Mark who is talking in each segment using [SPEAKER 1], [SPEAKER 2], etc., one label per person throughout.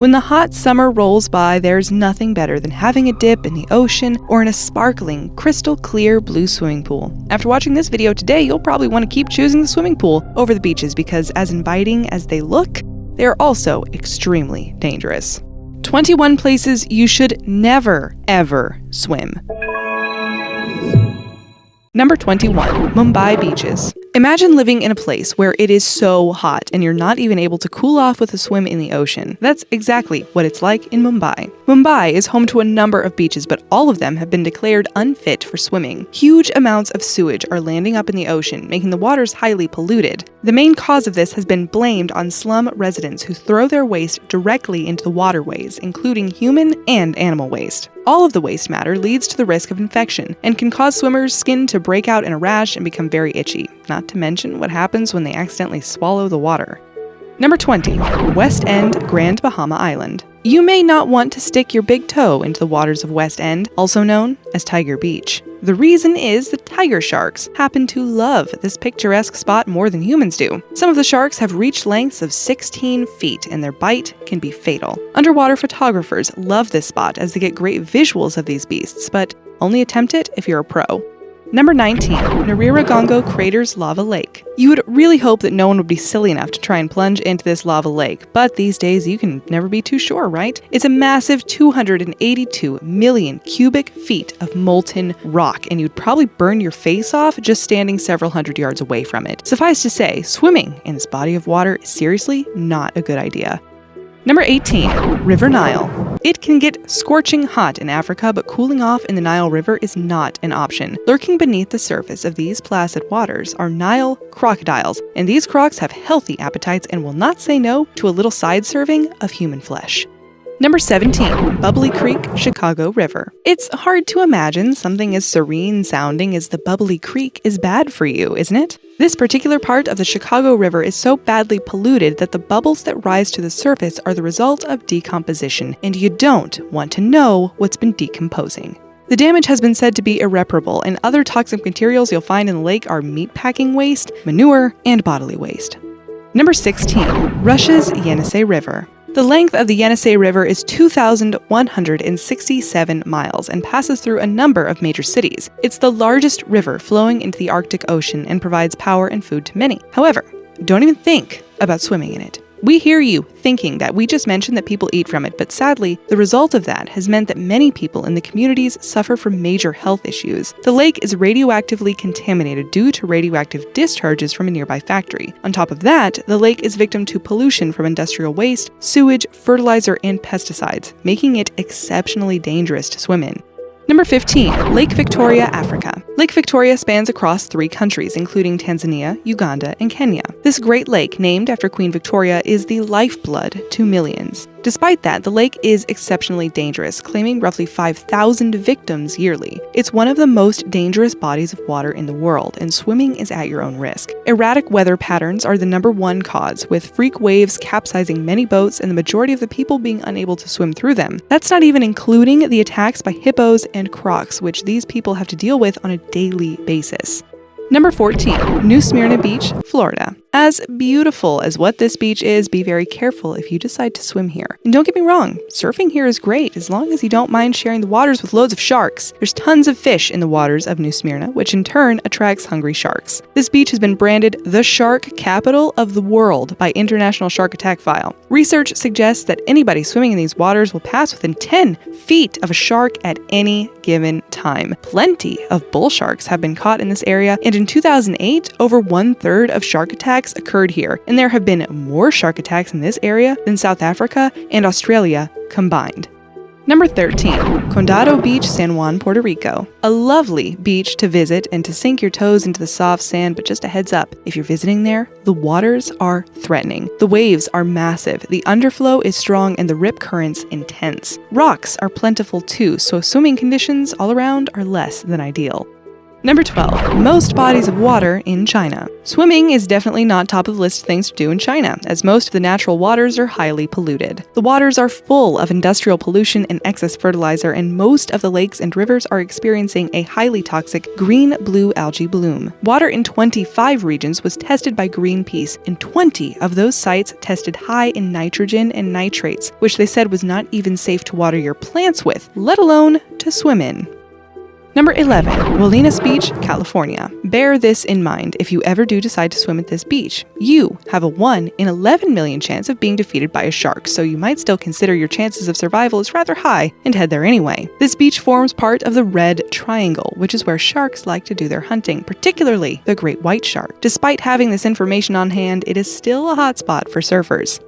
[SPEAKER 1] When the hot summer rolls by, there's nothing better than having a dip in the ocean or in a sparkling, crystal clear blue swimming pool. After watching this video today, you'll probably want to keep choosing the swimming pool over the beaches because as inviting as they look, they are also extremely dangerous. 21 places you should never, ever swim. Number 21. Mumbai beaches. Imagine living in a place where it is so hot and you're not even able to cool off with a swim in the ocean. That's exactly what it's like in Mumbai. Mumbai is home to a number of beaches, but all of them have been declared unfit for swimming. Huge amounts of sewage are landing up in the ocean, making the waters highly polluted. The main cause of this has been blamed on slum residents who throw their waste directly into the waterways, including human and animal waste. All of the waste matter leads to the risk of infection and can cause swimmers' skin to break out in a rash and become very itchy, not to mention what happens when they accidentally swallow the water. Number 20. West End, Grand Bahama Island. You may not want to stick your big toe into the waters of West End, also known as Tiger Beach. The reason is that tiger sharks happen to love this picturesque spot more than humans do. Some of the sharks have reached lengths of 16 feet and their bite can be fatal. Underwater photographers love this spot as they get great visuals of these beasts, but only attempt it if you're a pro. Number 19. Nariragongo Craters Lava Lake. You would really hope that no one would be silly enough to try and plunge into this lava lake, but these days you can never be too sure, right? It's a massive 282 million cubic feet of molten rock, and you'd probably burn your face off just standing several hundred yards away from it. Suffice to say, swimming in this body of water is seriously not a good idea. Number 18. River Nile. It can get scorching hot in Africa, but cooling off in the Nile River is not an option. Lurking beneath the surface of these placid waters are Nile crocodiles, and these crocs have healthy appetites and will not say no to a little side serving of human flesh. Number 17. Bubbly Creek, Chicago River. It's hard to imagine something as serene sounding as the Bubbly Creek is bad for you, isn't it? This particular part of the Chicago River is so badly polluted that the bubbles that rise to the surface are the result of decomposition, and you don't want to know what's been decomposing. The damage has been said to be irreparable, and other toxic materials you'll find in the lake are meatpacking waste, manure, and bodily waste. Number 16. Russia's Yenisei River. The length of the Yenisei River is 2,167 miles and passes through a number of major cities. It's the largest river flowing into the Arctic Ocean and provides power and food to many. However, don't even think about swimming in it. We hear you thinking that we just mentioned that people eat from it, but sadly, the result of that has meant that many people in the communities suffer from major health issues. The lake is radioactively contaminated due to radioactive discharges from a nearby factory. On top of that, the lake is victim to pollution from industrial waste, sewage, fertilizer, and pesticides, making it exceptionally dangerous to swim in. Number 15. Lake Victoria, Africa. Lake Victoria spans across 3 countries, including Tanzania, Uganda, and Kenya. This great lake, named after Queen Victoria, is the lifeblood to millions. Despite that, the lake is exceptionally dangerous, claiming roughly 5,000 victims yearly. It's one of the most dangerous bodies of water in the world, and swimming is at your own risk. Erratic weather patterns are the number one cause, with freak waves capsizing many boats and the majority of the people being unable to swim through them. That's not even including the attacks by hippos and crocs, which these people have to deal with on a daily basis. Number 14. New Smyrna Beach, Florida. As beautiful as what this beach is, be very careful if you decide to swim here. And don't get me wrong, surfing here is great as long as you don't mind sharing the waters with loads of sharks. There's tons of fish in the waters of New Smyrna, which in turn attracts hungry sharks. This beach has been branded the shark capital of the world by International Shark Attack File. Research suggests that anybody swimming in these waters will pass within 10 feet of a shark at any given time. Plenty of bull sharks have been caught in this area, and in 2008, over 1/3 of shark attacks occurred here, and there have been more shark attacks in this area than South Africa and Australia combined. Number 13. Condado Beach, San Juan, Puerto Rico. A lovely beach to visit and to sink your toes into the soft sand, but just a heads up, if you're visiting there, the waters are threatening. The waves are massive, the underflow is strong, and the rip currents intense. Rocks are plentiful too, so swimming conditions all around are less than ideal. Number 12. Most bodies of water in China. Swimming is definitely not top of the list of things to do in China, as most of the natural waters are highly polluted. The waters are full of industrial pollution and excess fertilizer, and most of the lakes and rivers are experiencing a highly toxic green-blue algae bloom. Water in 25 regions was tested by Greenpeace, and 20 of those sites tested high in nitrogen and nitrates, which they said was not even safe to water your plants with, let alone to swim in. Number 11. Wolinas Beach, California. Bear this in mind if you ever do decide to swim at this beach. You have a 1 in 11 million chance of being defeated by a shark, so you might still consider your chances of survival as rather high and head there anyway. This beach forms part of the Red Triangle, which is where sharks like to do their hunting, particularly the great white shark. Despite having this information on hand, it is still a hotspot for surfers.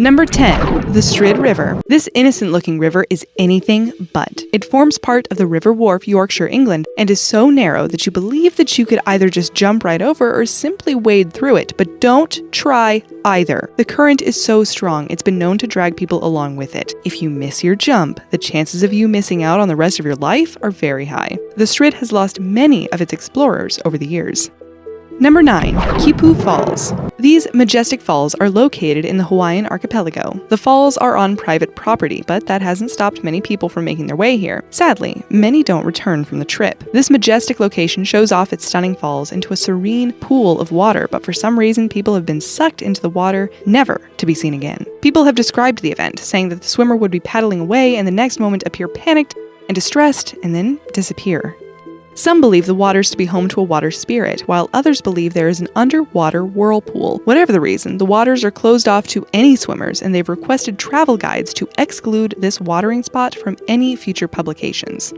[SPEAKER 1] Number 10. The Strid River. This innocent-looking river is anything but. It forms part of the River Wharfe, Yorkshire, England, and is so narrow that you believe that you could either just jump right over or simply wade through it, but don't try either. The current is so strong, it's been known to drag people along with it. If you miss your jump, the chances of you missing out on the rest of your life are very high. The Strid has lost many of its explorers over the years. Number 9. Kipu Falls. These majestic falls are located in the Hawaiian archipelago. The falls are on private property, but that hasn't stopped many people from making their way here. Sadly, many don't return from the trip. This majestic location shows off its stunning falls into a serene pool of water, but for some reason people have been sucked into the water, never to be seen again. People have described the event, saying that the swimmer would be paddling away and the next moment appear panicked and distressed and then disappear. Some believe the waters to be home to a water spirit, while others believe there is an underwater whirlpool. Whatever the reason, the waters are closed off to any swimmers, and they've requested travel guides to exclude this watering spot from any future publications.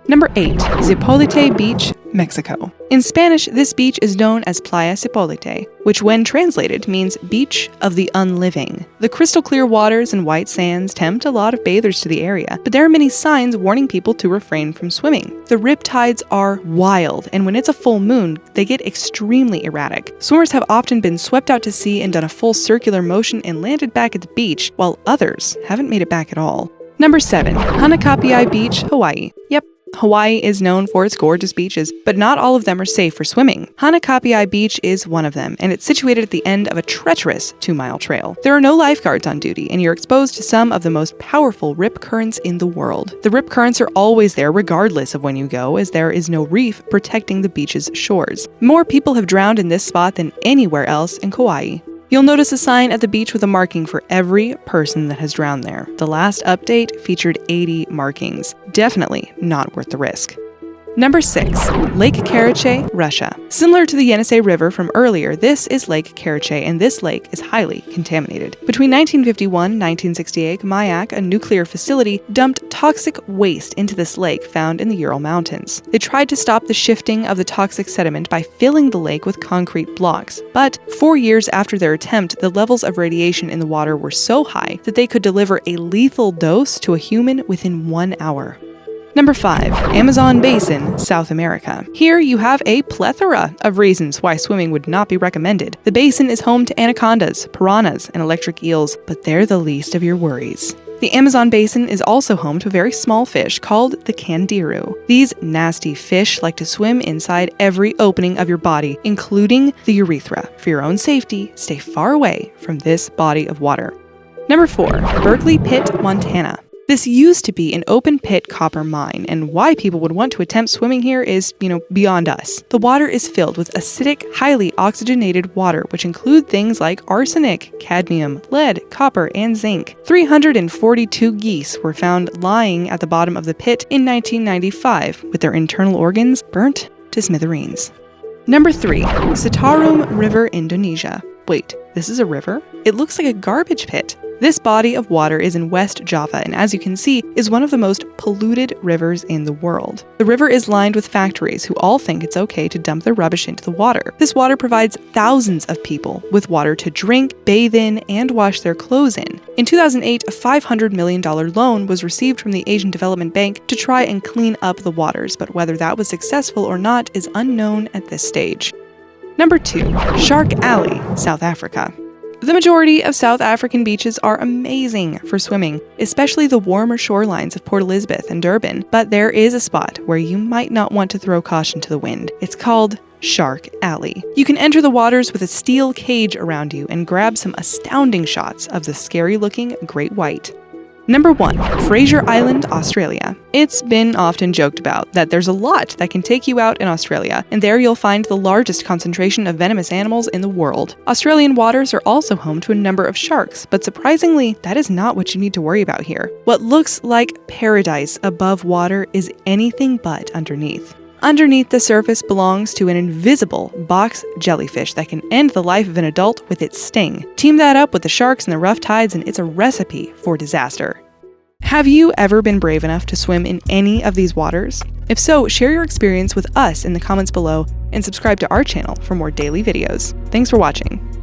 [SPEAKER 1] Number 8. Zipolite Beach, Mexico. In Spanish, this beach is known as Playa Zipolite, which when translated means beach of the unliving. The crystal clear waters and white sands tempt a lot of bathers to the area, but there are many signs warning people to refrain from swimming. The rip tides are wild, and when it's a full moon, they get extremely erratic. Swimmers have often been swept out to sea and done a full circular motion and landed back at the beach, while others haven't made it back at all. Number 7. Hanakapiai Beach, Hawaii. Yep. Hawaii is known for its gorgeous beaches, but not all of them are safe for swimming. Hanakapiai Beach is one of them, and it's situated at the end of a treacherous 2-mile trail. There are no lifeguards on duty, and you're exposed to some of the most powerful rip currents in the world. The rip currents are always there regardless of when you go, as there is no reef protecting the beach's shores. More people have drowned in this spot than anywhere else in Kauai. You'll notice a sign at the beach with a marking for every person that has drowned there. The last update featured 80 markings. Definitely not worth the risk. Number 6. Lake Karachay, Russia. Similar to the Yenisei River from earlier, this is Lake Karachay, and this lake is highly contaminated. Between 1951 and 1968, Mayak, a nuclear facility, dumped toxic waste into this lake found in the Ural Mountains. They tried to stop the shifting of the toxic sediment by filling the lake with concrete blocks, but 4 years after their attempt, the levels of radiation in the water were so high that they could deliver a lethal dose to a human within 1 hour. Number 5. Amazon Basin, South America. Here you have a plethora of reasons why swimming would not be recommended. The basin is home to anacondas, piranhas, and electric eels, but they're the least of your worries. The Amazon Basin is also home to a very small fish called the candiru. These nasty fish like to swim inside every opening of your body, including the urethra. For your own safety, stay far away from this body of water. Number 4. Berkeley Pit, Montana. This used to be an open-pit copper mine, and why people would want to attempt swimming here is, beyond us. The water is filled with acidic, highly oxygenated water, which include things like arsenic, cadmium, lead, copper, and zinc. 342 geese were found lying at the bottom of the pit in 1995, with their internal organs burnt to smithereens. Number 3. Citarum River, Indonesia. Wait, this is a river? It looks like a garbage pit. This body of water is in West Java and, as you can see, is one of the most polluted rivers in the world. The river is lined with factories who all think it's okay to dump their rubbish into the water. This water provides thousands of people with water to drink, bathe in, and wash their clothes in. In 2008, a $500 million loan was received from the Asian Development Bank to try and clean up the waters, but whether that was successful or not is unknown at this stage. Number 2. Shark Alley, South Africa. The majority of South African beaches are amazing for swimming, especially the warmer shorelines of Port Elizabeth and Durban, but there is a spot where you might not want to throw caution to the wind. It's called Shark Alley. You can enter the waters with a steel cage around you and grab some astounding shots of the scary-looking great white. Number 1. Fraser Island, Australia. It's been often joked about that there's a lot that can take you out in Australia, and there you'll find the largest concentration of venomous animals in the world. Australian waters are also home to a number of sharks, but surprisingly, that is not what you need to worry about here. What looks like paradise above water is anything but underneath. Underneath the surface belongs to an invisible box jellyfish that can end the life of an adult with its sting. Team that up with the sharks and the rough tides and it's a recipe for disaster. Have you ever been brave enough to swim in any of these waters? If so, share your experience with us in the comments below and subscribe to our channel for more daily videos. Thanks for watching.